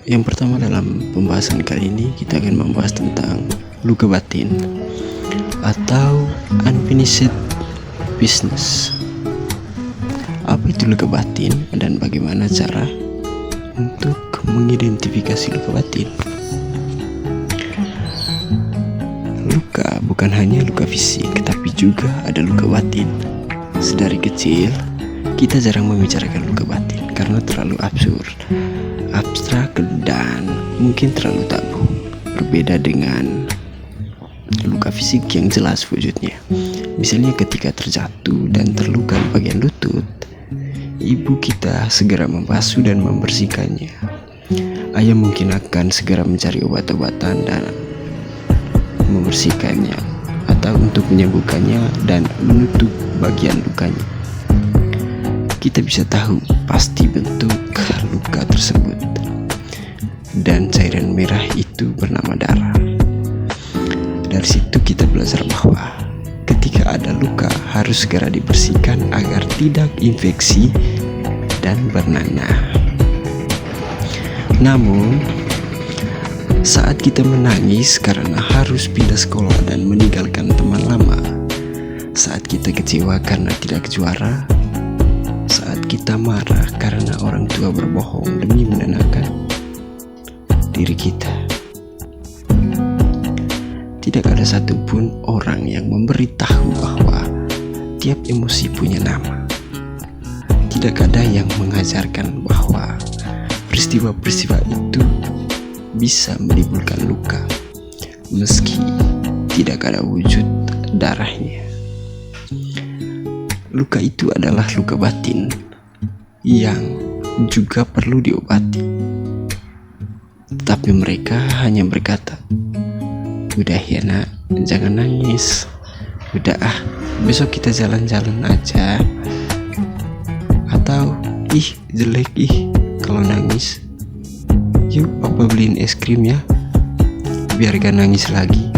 Yang pertama, dalam pembahasan kali ini kita akan membahas tentang luka batin atau unfinished business. Apa itu luka batin dan bagaimana cara untuk mengidentifikasi luka batin? Luka bukan hanya luka fisik, tapi juga ada luka batin. Sedari kecil kita jarang membicarakan luka batin karena terlalu abstrak dan mungkin terlalu tabu. Berbeda dengan luka fisik yang jelas wujudnya. Misalnya ketika terjatuh dan terluka di bagian lutut, ibu kita segera membasuh dan membersihkannya. Ayah mungkin akan segera mencari obat-obatan dan membersihkannya atau untuk menyembuhkannya dan menutup bagian lukanya. Kita bisa tahu pasti bentuk luka tersebut, dan cairan merah itu bernama darah. Dari situ kita belajar bahwa ketika ada luka harus segera dibersihkan agar tidak infeksi dan bernanah. Namun, saat kita menangis karena harus pindah sekolah dan meninggalkan teman lama, saat kita kecewa karena tidak juara, saat kita marah karena orang tua berbohong demi menenangkan diri kita, tidak ada satupun orang yang memberitahu bahwa tiap emosi punya nama. Tidak ada yang mengajarkan bahwa peristiwa-peristiwa itu bisa menimbulkan luka meski tidak ada wujud darahnya. Luka itu adalah luka batin yang juga perlu diobati. Tapi mereka hanya berkata, "Udah ya nak, jangan nangis. Udah besok kita jalan-jalan aja." Atau, "Ih jelek kalau nangis. Yuk papa beliin es krim ya, biar gak nangis lagi."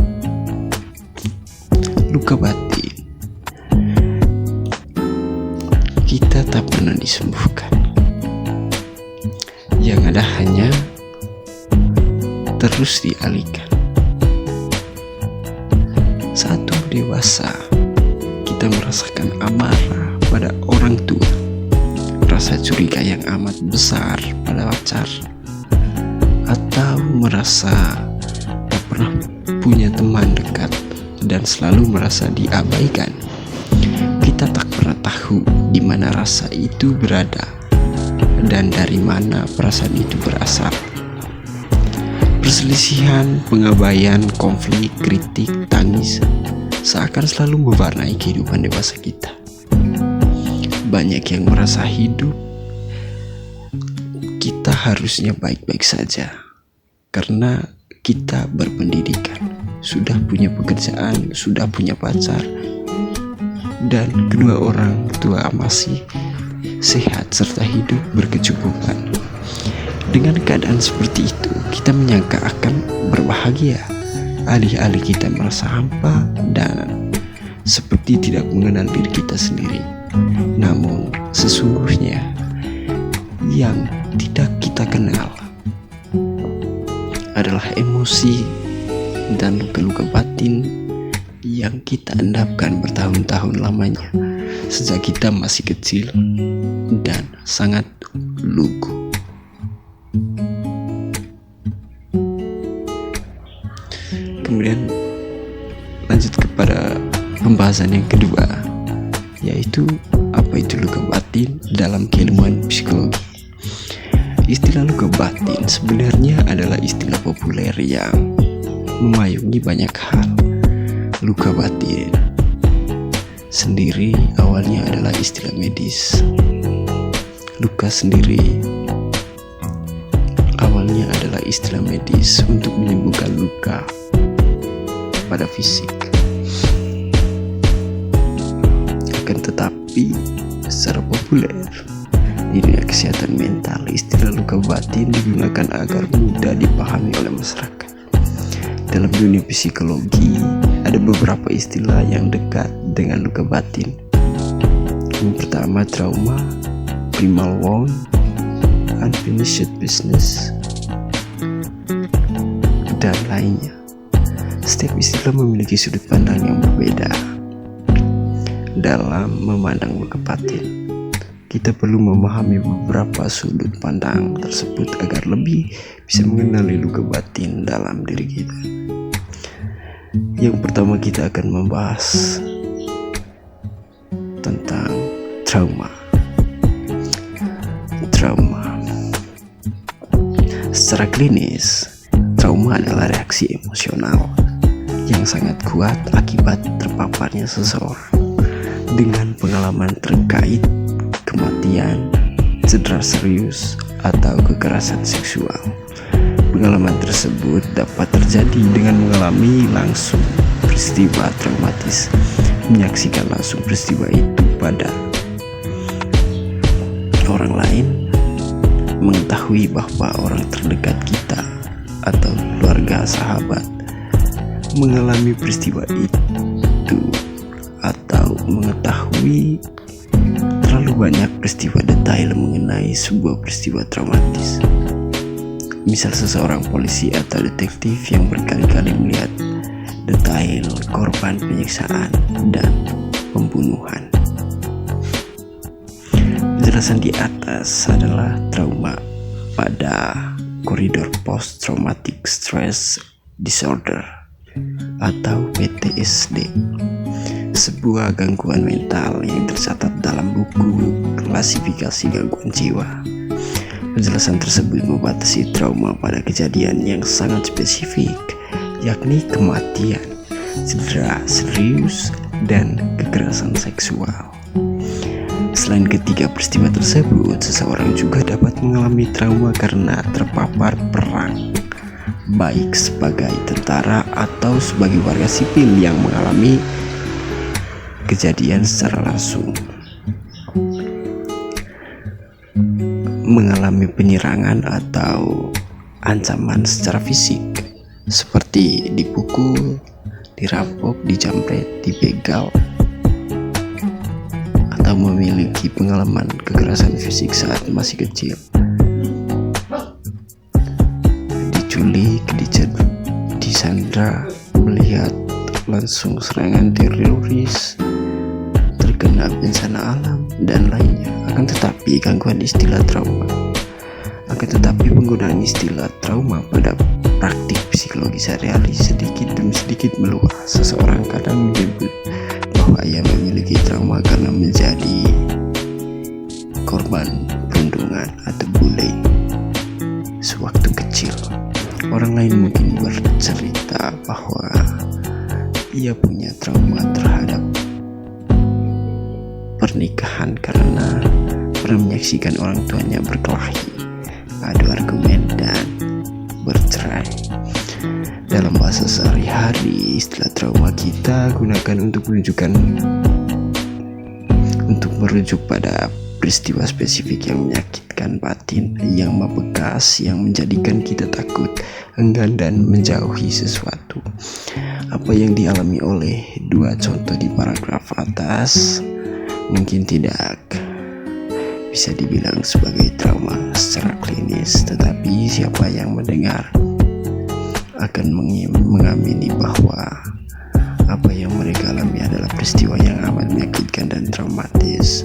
Luka batin kita tak pernah disembuhkan. Yang ada hanya terus dialihkan. Saat dewasa, kita merasakan amarah pada orang tua, rasa curiga yang amat besar pada pacar, atau merasa tak pernah punya teman dekat dan selalu merasa diabaikan. Kita tak pernah tahu di mana rasa itu berada dan dari mana perasaan itu berasal. Perselisihan, pengabaian, konflik, kritik, tangis seakan selalu mewarnai kehidupan dewasa kita. Banyak yang merasa hidup kita harusnya baik-baik saja karena kita berpendidikan, sudah punya pekerjaan, sudah punya pacar, dan kedua orang tua masih sehat serta hidup berkecukupan. Dengan keadaan seperti itu, kita menyangka akan berbahagia, alih-alih kita merasa hampa dan seperti tidak mengenal diri kita sendiri. Namun sesungguhnya yang tidak kita kenal adalah emosi dan luka-luka batin yang kita endapkan bertahun-tahun lamanya sejak kita masih kecil dan sangat lugu. Kemudian lanjut kepada pembahasan yang kedua, yaitu apa itu luka batin dalam keilmuan psikologi. Istilah luka batin sebenarnya adalah istilah populer yang memayungi banyak hal. Luka batin sendiri awalnya adalah istilah medis. Luka sendiri awalnya adalah istilah medis untuk menyembuhkan luka pada fisik. Akan tetapi secara populer di dunia kesehatan mental, istilah luka batin digunakan agar mudah dipahami oleh masyarakat. Dalam dunia psikologi, ada beberapa istilah yang dekat dengan luka batin. Yang pertama, trauma, primal wound, unfinished business, lainnya. Setiap istilah memiliki sudut pandang yang berbeda. Dalam memandang luka batin, kita perlu memahami beberapa sudut pandang tersebut agar lebih bisa mengenali luka batin dalam diri kita. Yang pertama, kita akan membahas tentang trauma. Secara klinis, trauma adalah reaksi emosional yang sangat kuat akibat terpaparnya seseorang dengan pengalaman terkait kematian, cedera serius, atau kekerasan seksual. Pengalaman tersebut dapat terjadi dengan mengalami langsung peristiwa traumatis, menyaksikan langsung peristiwa itu pada orang lain, mengetahui bahwa orang terdekat kita atau keluarga sahabat mengalami peristiwa itu, atau mengetahui terlalu banyak peristiwa detail mengenai sebuah peristiwa traumatis. Misal seseorang polisi atau detektif yang berkali-kali melihat detail korban penyiksaan dan pembunuhan. Penjelasan di atas adalah trauma pada koridor post traumatic stress disorder atau PTSD, sebuah gangguan mental yang tercatat dalam buku klasifikasi gangguan jiwa. Penjelasan tersebut membatasi trauma pada kejadian yang sangat spesifik, yakni kematian, cedera serius, dan kekerasan seksual. Selain ketiga peristiwa tersebut, seseorang juga dapat mengalami trauma karena terpapar perang, baik sebagai tentara atau sebagai warga sipil yang mengalami kejadian secara langsung. Mengalami penyerangan atau ancaman secara fisik seperti dipukul, dirampok, dijamret, dibegal, atau memiliki pengalaman kekerasan fisik saat masih kecil, diculik, disandra, melihat langsung serangan teroris, terkena bencana alam, dan lainnya. Akan tetapi penggunaan istilah trauma pada praktik psikologi sehari-hari sedikit demi sedikit meluas. Seseorang kadang menyebut bahwa ia memiliki trauma karena menjadi korban perundungan atau bullying sewaktu kecil. Orang lain mungkin bercerita bahwa ia punya trauma terhadap pernikahan karena pernah menyaksikan orang tuanya berkelahi, adu argumen, dan bercerai. Dalam bahasa sehari-hari, istilah trauma kita gunakan untuk merujuk pada peristiwa spesifik yang menyakitkan batin, yang membekas, yang menjadikan kita takut, enggan, dan menjauhi sesuatu. Apa yang dialami oleh dua contoh di paragraf atas mungkin tidak bisa dibilang sebagai trauma secara klinis, tetapi siapa yang mendengar akan mengamini bahwa apa yang mereka alami adalah peristiwa yang amat menyakitkan dan traumatis.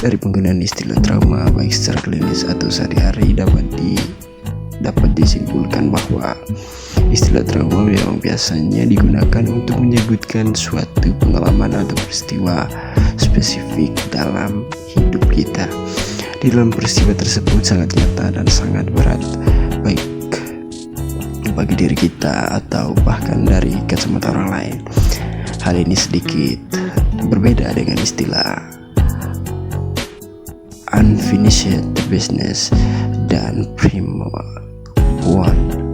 Dari penggunaan istilah trauma baik secara klinis atau sehari-hari dapat disimpulkan bahwa istilah trauma memang biasanya digunakan untuk menyebutkan suatu pengalaman atau peristiwa spesifik dalam hidup kita. Di dalam peristiwa tersebut sangat nyata dan sangat berat, baik bagi diri kita atau bahkan dari kacamata orang lain. Hal ini sedikit berbeda dengan istilah unfinished business dan primo one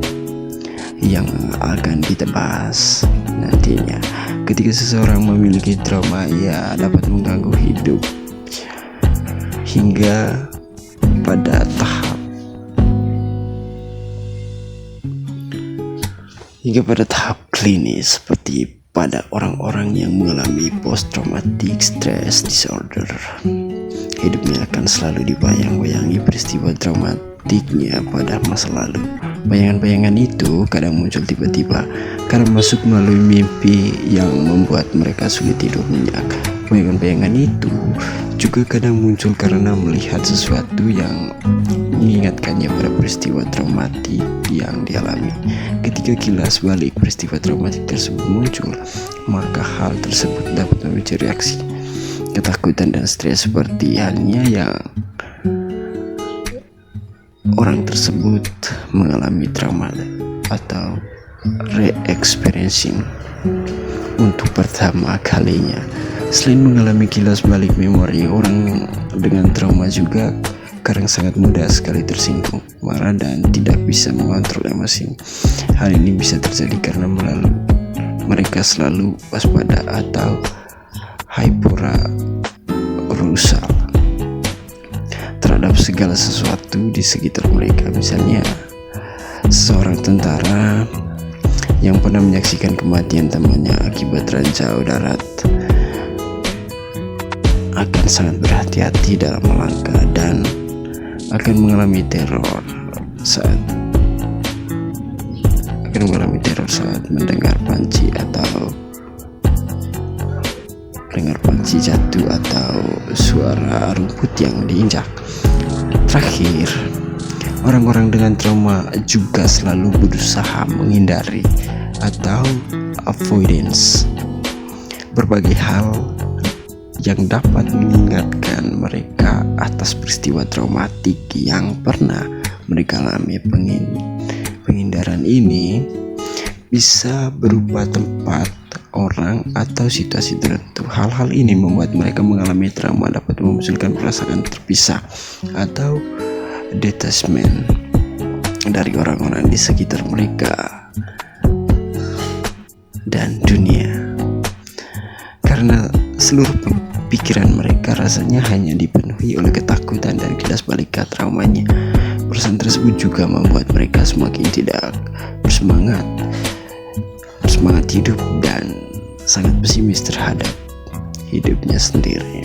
yang akan kita bahas nantinya. Ketika seseorang memiliki trauma, ia dapat mengganggu hidup hingga pada tahap klinis, seperti pada orang-orang yang mengalami post traumatic stress disorder. Hidupnya akan selalu dibayang-bayangi peristiwa traumatiknya pada masa lalu. Bayangan-bayangan itu kadang muncul tiba-tiba, kadang masuk melalui mimpi yang membuat mereka sulit tidur nyenyak. Bayangan-bayangan itu juga kadang muncul karena melihat sesuatu yang mengingatkannya pada peristiwa traumatik yang dialami. Ketika kilas balik peristiwa traumatik tersebut muncul, maka hal tersebut dapat memicu reaksi ketakutan dan stres seperti halnya yang orang tersebut mengalami trauma atau re-experiencing untuk pertama kalinya. Selain mengalami kilas balik memori, orang dengan trauma juga kadang sangat mudah sekali tersinggung, marah, dan tidak bisa mengontrol emosi. Hal ini bisa terjadi karena mereka selalu waspada atau hyperarousal terhadap segala sesuatu di sekitar mereka. Misalnya, seorang tentara yang pernah menyaksikan kematian temannya akibat ranjau darat akan sangat berhati-hati dalam melangkah dan akan mengalami teror saat mendengar panci jatuh atau suara rumput yang diinjak. Terakhir, orang-orang dengan trauma juga selalu berusaha menghindari atau avoidance berbagai hal yang dapat mengingatkan mereka atas peristiwa traumatik yang pernah mereka alami. Penghindaran ini bisa berupa tempat, orang, atau situasi tertentu. Hal-hal ini membuat mereka mengalami trauma, dapat memunculkan perasaan terpisah atau detachment dari orang-orang di sekitar mereka dan dunia, karena seluruh pikiran mereka rasanya hanya dipenuhi oleh ketakutan dan kilas balik traumanya. Perasaan tersebut juga membuat mereka semakin tidak bersemangat hidup dan sangat pesimis terhadap hidupnya sendiri.